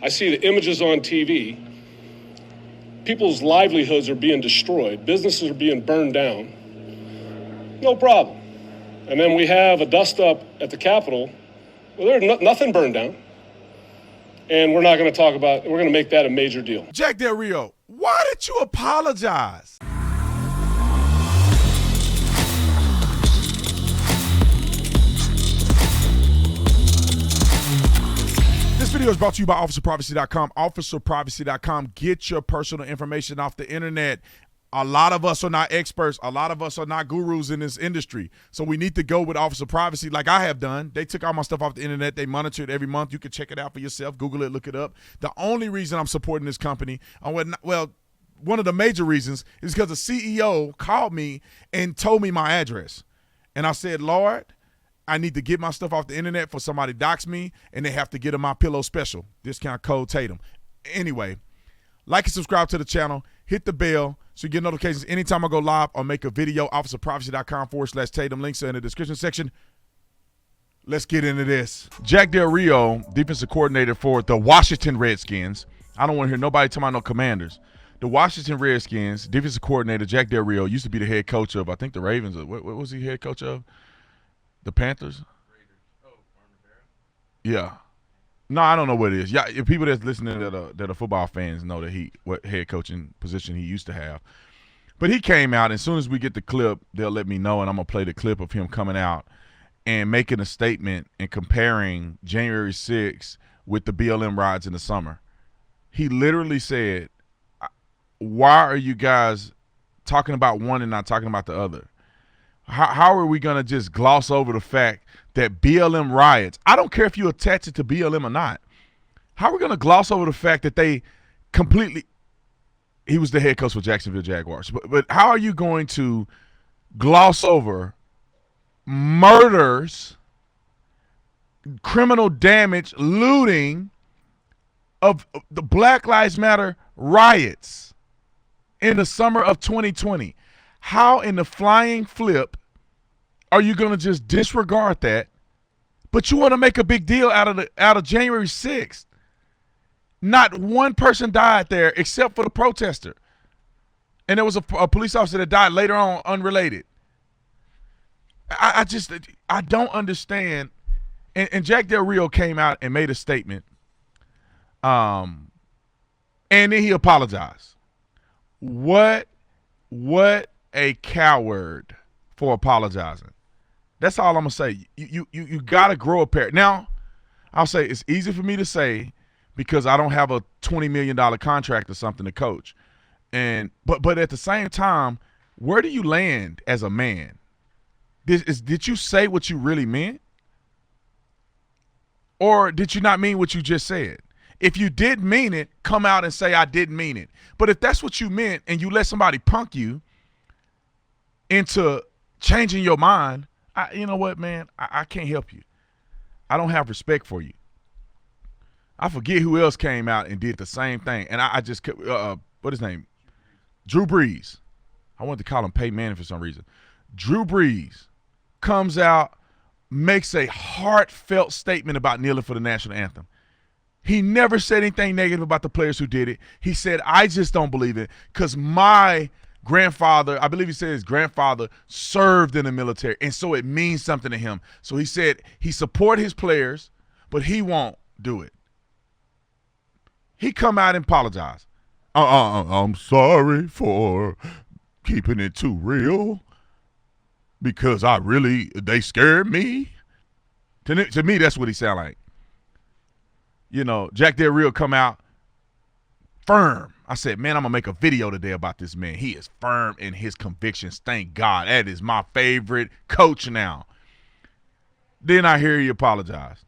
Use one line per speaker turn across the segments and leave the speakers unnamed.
I see the images on TV. People's livelihoods are being destroyed. Businesses are being burned down. No problem. And then we have a dust-up at the Capitol. Well, there's nothing burned down. And we're not going to talk about it. We're going to make that a major deal.
Jack Del Rio, why did you apologize? This video is brought to you by OfficerPrivacy.com. OfficerPrivacy.com. Get your personal information off the internet. A lot of us are not experts. A lot of us are not gurus in this industry. So we need to go with Officer Privacy like I have done. They took all my stuff off the internet. They monitor it every month. You can check it out for yourself. Google it, look it up. The only reason I'm supporting this company, well, one of the major reasons is because the CEO called me and told me my address. And I said, Lord, I need to get my stuff off the internet for somebody dox me, and they have to get a My Pillow special. Discount code Tatum. Anyway, like and subscribe to the channel. Hit the bell so you get notifications anytime I go live or make a video. OfficerPrivacy.com/Tatum. Links are in the description section. Let's get into this. Jack Del Rio, defensive coordinator for the Washington Redskins. I don't want to hear nobody talking about no Commanders. The Washington Redskins, defensive coordinator Jack Del Rio used to be the head coach of, I think, the Ravens. What was he head coach of? The Panthers? Yeah. No, I don't know what it is. Yeah, if people that's listening that are football fans know that what head coaching position he used to have. But he came out, as soon as we get the clip, they'll let me know, and I'm going to play the clip of him coming out and making a statement and comparing January 6th with the BLM riots in the summer. He literally said, why are you guys talking about one and not talking about the other? How are we going to just gloss over the fact that BLM riots, I don't care if you attach it to BLM or not, how are we going to gloss over the fact that they completely, he was the head coach for Jacksonville Jaguars, but how are you going to gloss over murders, criminal damage, looting of the Black Lives Matter riots in the summer of 2020? How in the flying flip are you going to just disregard that, but you want to make a big deal out of January 6th? Not one person died there except for the protester. And there was a police officer that died later on, unrelated. I don't understand. And Jack Del Rio came out and made a statement. And then he apologized. What a coward for apologizing. That's all I'm gonna say. You gotta grow a pair. Now, I'll say it's easy for me to say because I don't have a $20 million contract or something to coach. But at the same time, where do you land as a man? Did you say what you really meant? Or did you not mean what you just said? If you did mean it, come out and say I didn't mean it. But if that's what you meant and you let somebody punk you into changing your mind, you know what, man? I can't help you. I don't have respect for you. I forget who else came out and did the same thing. And I just, what his name? Drew Brees. I wanted to call him Peyton Manning for some reason. Drew Brees comes out, makes a heartfelt statement about kneeling for the national anthem. He never said anything negative about the players who did it. He said, I just don't believe it because my grandfather, I believe he said his grandfather served in the military, and so it means something to him. So he said he support his players, but he won't do it. He come out and apologize. I'm sorry for keeping it too real because they scared me. To me, that's what he sound like. You know, Jack Del Rio come out firm. I said, man, I'm going to make a video today about this man. He is firm in his convictions. Thank God. That is my favorite coach now. Then I hear he apologize.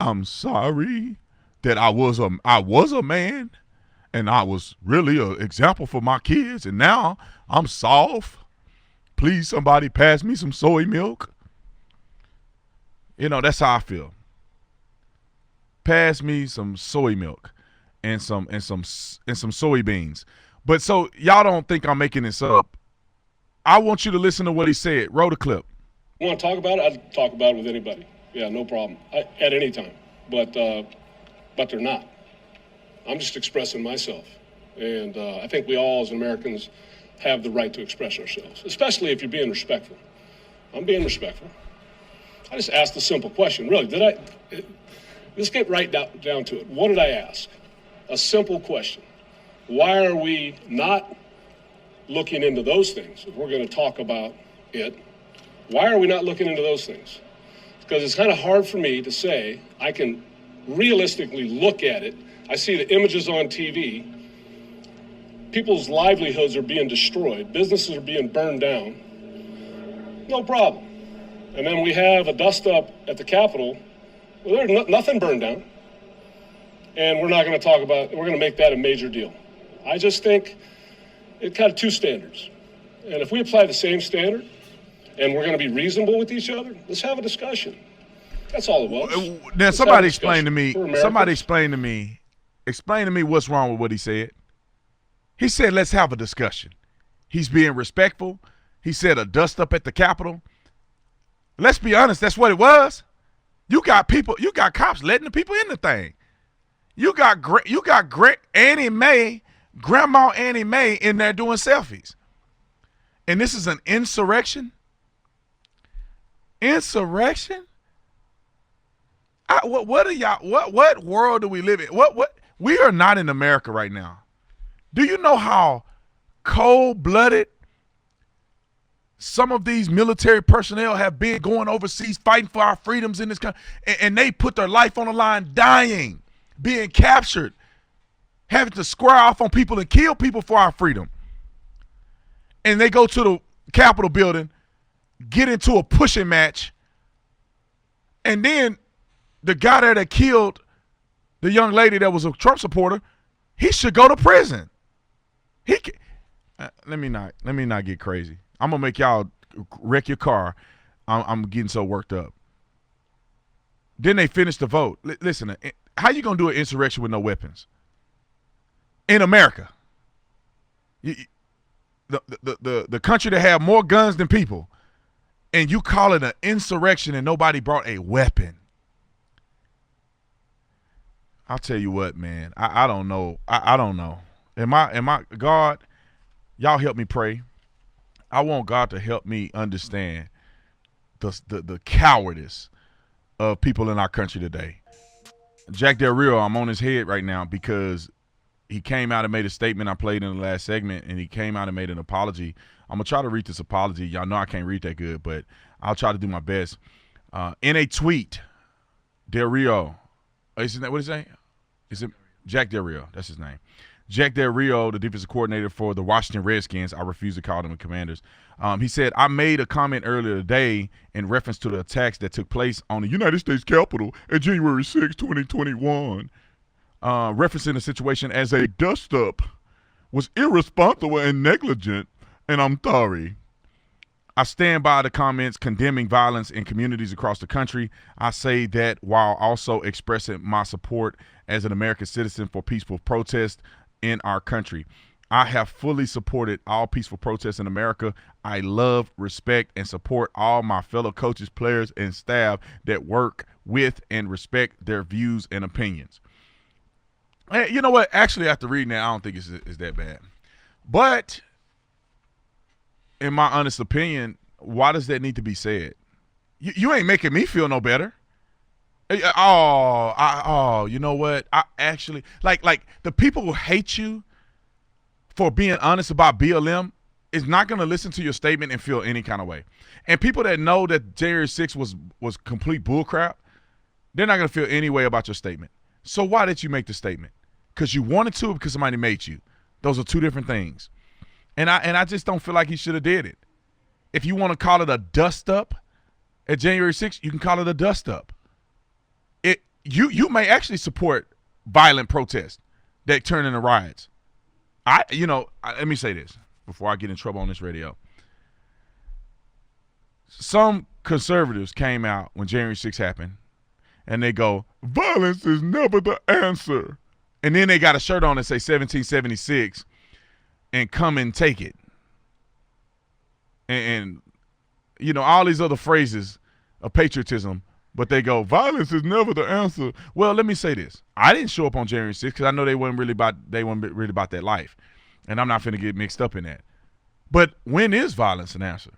I'm sorry that I was a man and I was really an example for my kids, and now I'm soft. Please, somebody pass me some soy milk. You know, that's how I feel. Pass me some soy milk and some soybeans. But so y'all don't think I'm making this up. I want you to listen to what he said. Roll the clip.
You want to talk about it? I'd talk about it with anybody. Yeah, no problem. At any time. But they're not. I'm just expressing myself. And I think we all as Americans have the right to express ourselves, especially if you're being respectful. I'm being respectful. I just asked a simple question. Really, let's get right down to it. What did I ask? A simple question. Why are we not looking into those things? If we're going to talk about it, why are we not looking into those things? Because it's kind of hard for me to say I can realistically look at it. I see the images on TV. People's livelihoods are being destroyed. Businesses are being burned down. No problem. And then we have a dust up at the Capitol. Well, there's nothing burned down. And we're not going to talk about, we're going to make that a major deal. I just think it kind of two standards. And if we apply the same standard and we're going to be reasonable with each other, let's have a discussion. That's all it was.
Now, somebody explain to me what's wrong with what he said. He said, let's have a discussion. He's being respectful. He said a dust up at the Capitol. Let's be honest, that's what it was. You got cops letting the people in the thing. You got Annie Mae, Grandma Annie Mae in there doing selfies. And this is an insurrection? Insurrection? What are y'all, what world do we live in? What we are not in America right now. Do you know how cold-blooded some of these military personnel have been going overseas fighting for our freedoms in this country, and they put their life on the line, dying, being captured, having to square off on people and kill people for our freedom. And they go to the Capitol building, get into a pushing match, and then the guy there that killed the young lady that was a Trump supporter, he should go to prison. Let me not get crazy. I'm gonna make y'all wreck your car. I'm getting so worked up. Then they finish the vote. Listen, how you gonna do an insurrection with no weapons in America? The country that have more guns than people, and you call it an insurrection and nobody brought a weapon. I'll tell you what, man. I don't know. I don't know. Am I God? Y'all help me pray. I want God to help me understand the cowardice of people in our country today. Jack Del Rio, I'm on his head right now because he came out and made a statement I played in the last segment, and he came out and made an apology. I'm going to try to read this apology. Y'all know I can't read that good, but I'll try to do my best. In a tweet, Del Rio, isn't that what he's saying? Is it Jack Del Rio? That's his name. Jack Del Rio, the defensive coordinator for the Washington Redskins, I refuse to call them the Commanders. He said, I made a comment earlier today in reference to the attacks that took place on the United States Capitol at January 6, 2021, referencing the situation as a dust-up was irresponsible and negligent, and I'm sorry. I stand by the comments condemning violence in communities across the country. I say that while also expressing my support as an American citizen for peaceful protest in our country. I have fully supported all peaceful protests in America. I love, respect, and support all my fellow coaches, players, and staff that work with and respect their views and opinions. Hey, you know what? Actually, after reading that, I don't think it's that bad. But in my honest opinion, why does that need to be said? You ain't making me feel no better. You know what? I actually like the people who hate you for being honest about BLM is not going to listen to your statement and feel any kind of way. And people that know that January 6th was complete bullcrap, they're not going to feel any way about your statement. So why did you make the statement? Because you wanted to, or because somebody made you? Those are two different things. And I just don't feel like he should have did it. If you want to call it a dust up at January 6th, you can call it a dust up. You may actually support violent protests that turn into riots. Let me say this before I get in trouble on this radio. Some conservatives came out when January 6th happened, and they go, violence is never the answer. And then they got a shirt on that say 1776 and come and take it. And all these other phrases of patriotism But they go, violence is never the answer. Well, let me say this. I didn't show up on January 6th because I know they weren't really about that life. And I'm not finna get mixed up in that. But when is violence an answer?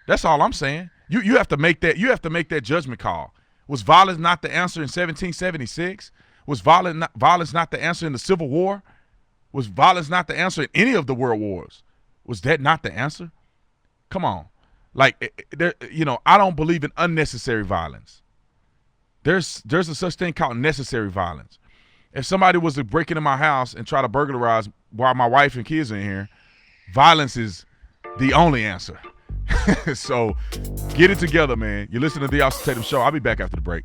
That's all I'm saying. You have to make that judgment call. Was violence not the answer in 1776? Was violence not the answer in the Civil War? Was violence not the answer in any of the world wars? Was that not the answer? Come on. Like, I don't believe in unnecessary violence. There's a such thing called necessary violence. If somebody was to break into my house and try to burglarize while my wife and kids are in here, violence is the only answer. So get it together, man. You're listening to the Austin Tatum Show. I'll be back after the break.